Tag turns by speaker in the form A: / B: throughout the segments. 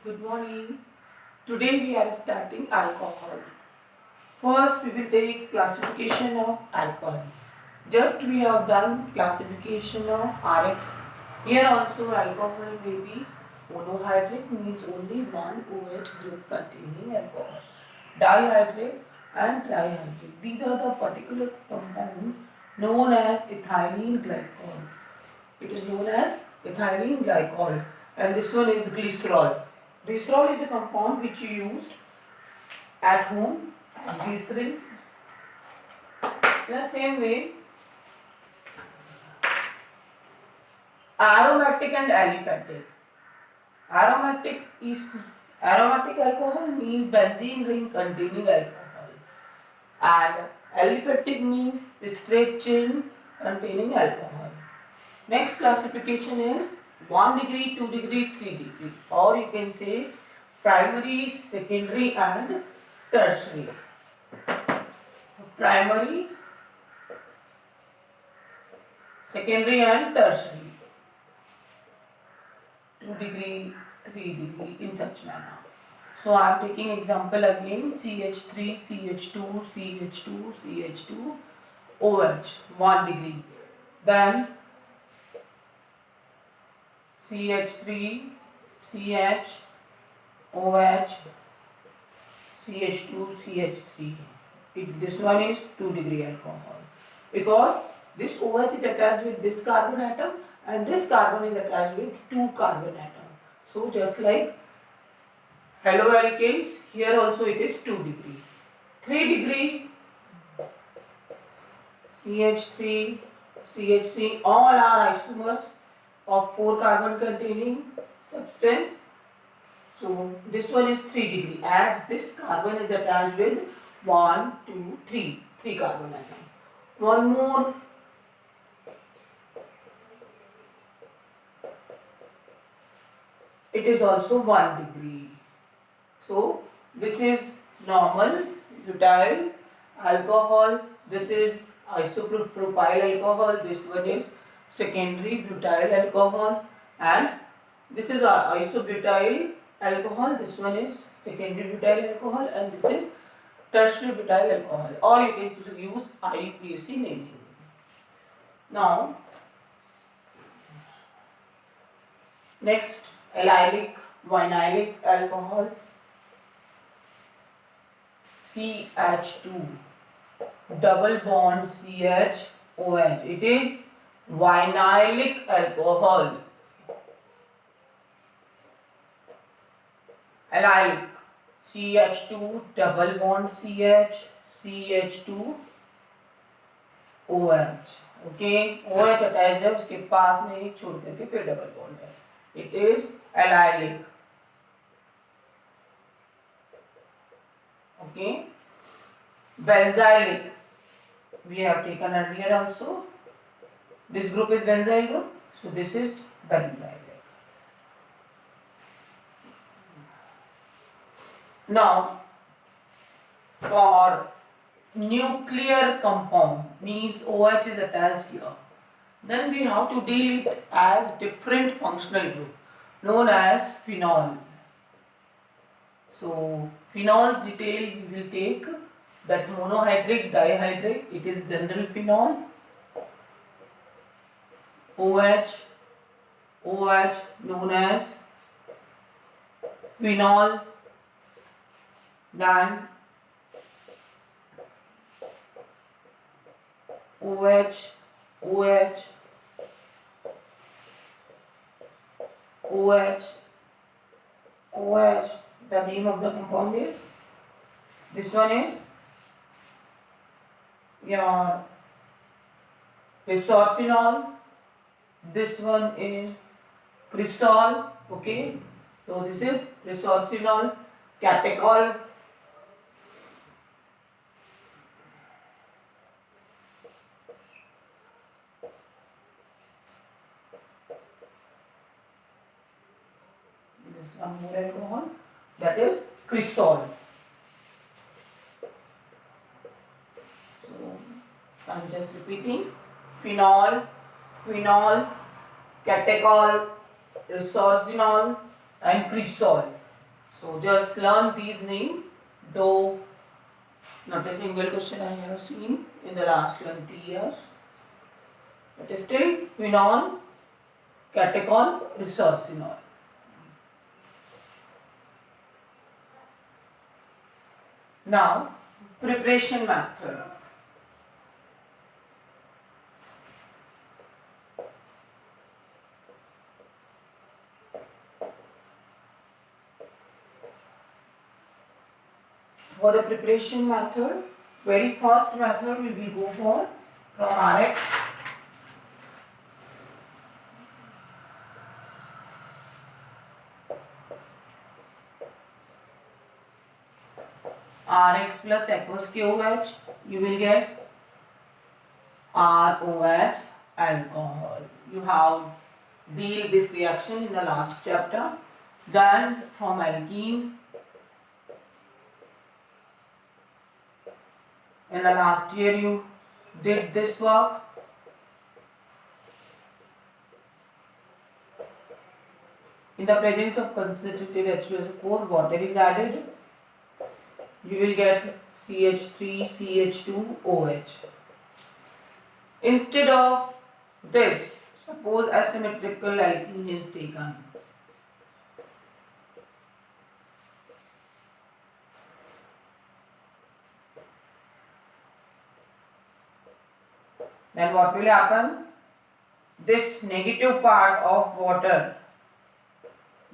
A: Good morning. Today we are starting alcohol. First we will take classification of alcohol. Just we have done classification of RX. Here also alcohol may be monohydrate means only one OH group containing alcohol. Dihydrate and trihydrate. These are the particular compounds known as ethylene glycol. It is known as ethylene glycol, and this one is glycerol. Glycerol is a compound which you used at home as glycerin. In the same way, aromatic and aliphatic. Aromatic is aromatic alcohol means benzene ring containing alcohol, and aliphatic means straight chain containing alcohol. Next classification is 1 degree, 2 degree, 3 degree, or you can say primary, secondary and tertiary. Primary, secondary and tertiary. 2 degree, 3 degree in such manner. So I am taking example again CH3, CH2, CH2, CH2, OH 1 degree. Then CH3, CH, OH, CH2, CH3. This one is 2 degree alcohol because this OH is attached with this carbon atom and this carbon is attached with 2 carbon atoms. So just like haloalkanes, here also it is 2 degree. 3 degree CH3, CH3, all are isomers of 4 carbon containing substance. So this one is 3 degree as this carbon is attached with 1, 2, 3 carbon atom. One more, it is also 1 degree. So this is normal butyl alcohol, this is isopropyl alcohol, this one is secondary butyl alcohol, and this is isobutyl alcohol, this one is secondary butyl alcohol, and this is tertiary butyl alcohol, or you can use IUPAC naming. Now next, allylic vinylic alcohols. CH2 double bond CHOH, it is vinylic alcohol. Allylic CH2 double bond CH2 OH. Okay OH attach है, उसके पास में एक छोड़ करके फिर double bond है. It is allylic. Okay, benzylic we have taken earlier also. This group is benzyl group, so this is benzylic. Now for nuclear compound means OH is attached here, then we have to deal it as different functional group known as phenol. So phenols detail we will take that monohydrate, dihydrate, it is general phenol. OH known as phenol. Then OH, the name of the compound is, this one is your resorcinol, this one is cresol. Okay, so this is resorcinol, catechol, this one more alcohol, that is cresol. So I'm just repeating: phenol, catechol, resorcinol and cresol. So just learn these names, though not a single question I have seen in the last 20 years. But still, phenol, catechol, resorcinol. Now, preparation method. For the preparation method, very first method we will go for from RX. RX plus aqueous KOH, you will get ROH alcohol. You have deal this reaction in the last chapter. Then from alkene, in the last year you did this work. In the presence of constitutive H2SO4, water is added. You will get CH3, CH2OH. Instead of this, suppose asymmetrical alkene is taken. Then what will happen? This negative part of water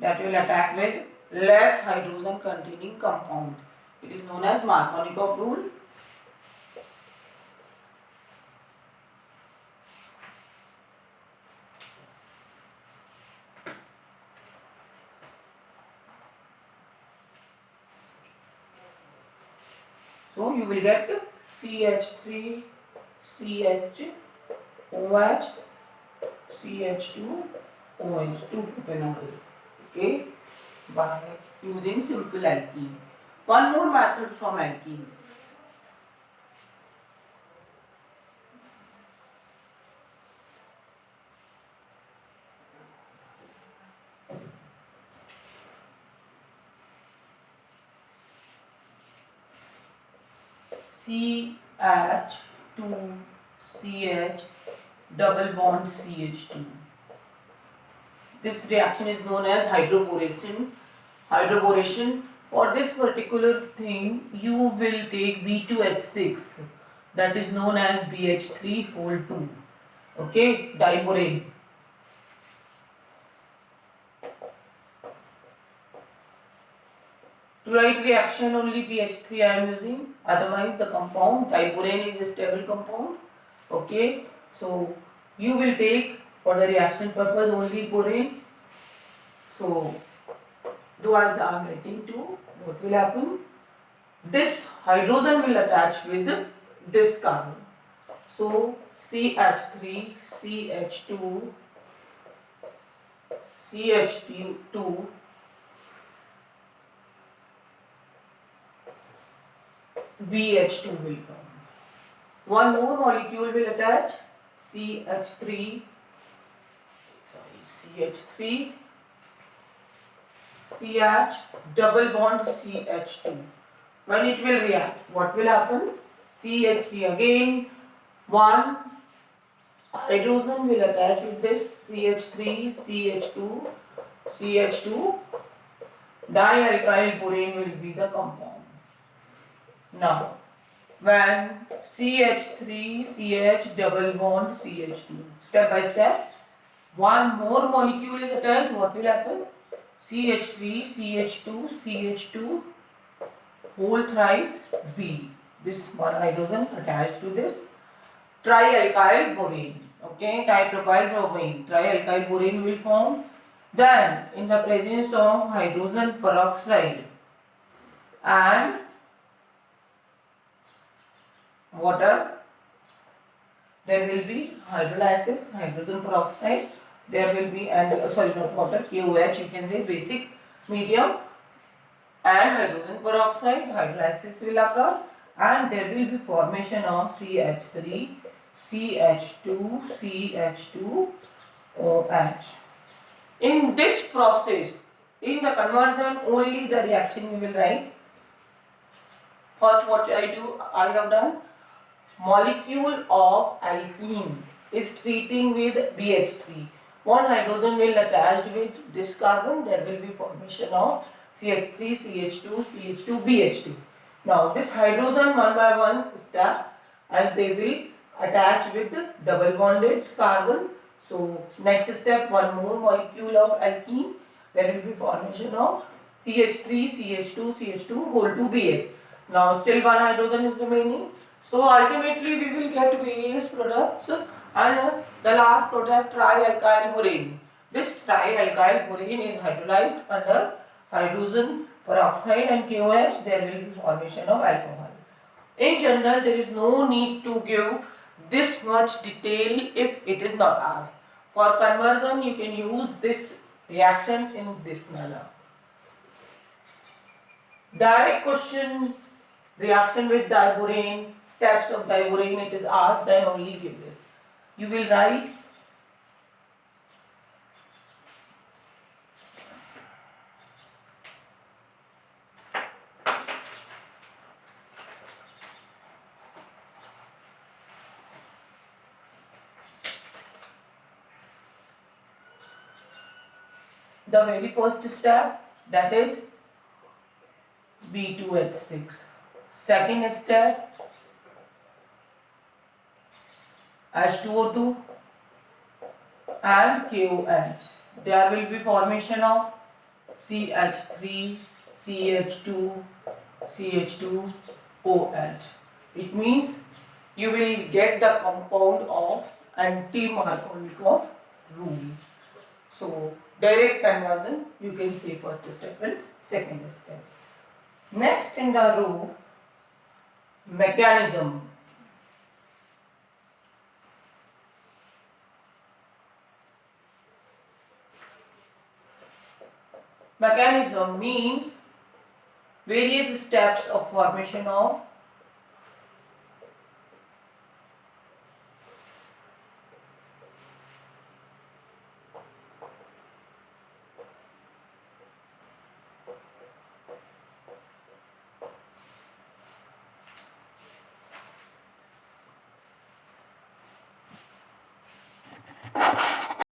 A: that will attack with less hydrogen containing compound. It is known as Markovnikov rule. So you will get CH3, CHOH, CH2, OH, 2-propanol. Okay, by using simple alkene. One more method from alkene. CH2CH double bond CH2. This reaction is known as hydroboration. For this particular thing, you will take B2H6, that is known as BH3 whole 2. Okay, diborane. To write reaction only BH3 I am using, otherwise the compound diborane is a stable compound. Okay, so you will take for the reaction purpose only borane. So I am writing 2. What will happen? This hydrogen will attach with this carbon. So CH3, CH2, CH2, BH2 will come. One more molecule will attach, CH3, CH double bond CH2. When it will react, what will happen? CH3 again, one hydrogen will attach with this CH3, CH2, dialkyl borane will be the compound. Now, when CH3, CH double bond CH2, step by step, one more molecule is attached, what will happen? CH3, CH2, whole thrice B. This one hydrogen attached to this trialkyl borane. Okay, tripropyl propane. Trialkyl borane will form. Then, in the presence of hydrogen peroxide and water, there will be hydrolysis, hydrogen peroxide. There will be, and sorry, not water, KOH, you can say basic medium, and hydrogen peroxide, hydrolysis will occur, and there will be formation of CH3, CH2, OH. In this process, In the conversion, only the reaction you will write. First, what I have done, molecule of alkene is treating with BH3. One hydrogen will attach with this carbon, there will be formation of CH3, CH2, CH2, BH2. Now this hydrogen one by one step and they will attach with the double bonded carbon. So next step, one more molecule of alkene, there will be formation of CH3, CH2, CH2 whole 2 BH. Now still one hydrogen is remaining. So ultimately we will get various products and the last product trialkyl borane. This trialkyl borane is hydrolyzed under hydrogen peroxide and KOH. There will be formation of alcohol. In general, there is no need to give this much detail if it is not asked. For conversion, you can use this reaction in this manner. Direct question, reaction with diborane, steps of diborane, it is asked, then only give this. You will write the very first step, that is B2H6. Second step, H2O2 and KOH. There will be formation of CH3, CH2, CH2OH. It means you will get the compound of anti-Markovnikov rule. So direct conversion, you can say first step and second step. Next in the row, mechanism. Mechanism means various steps of formation of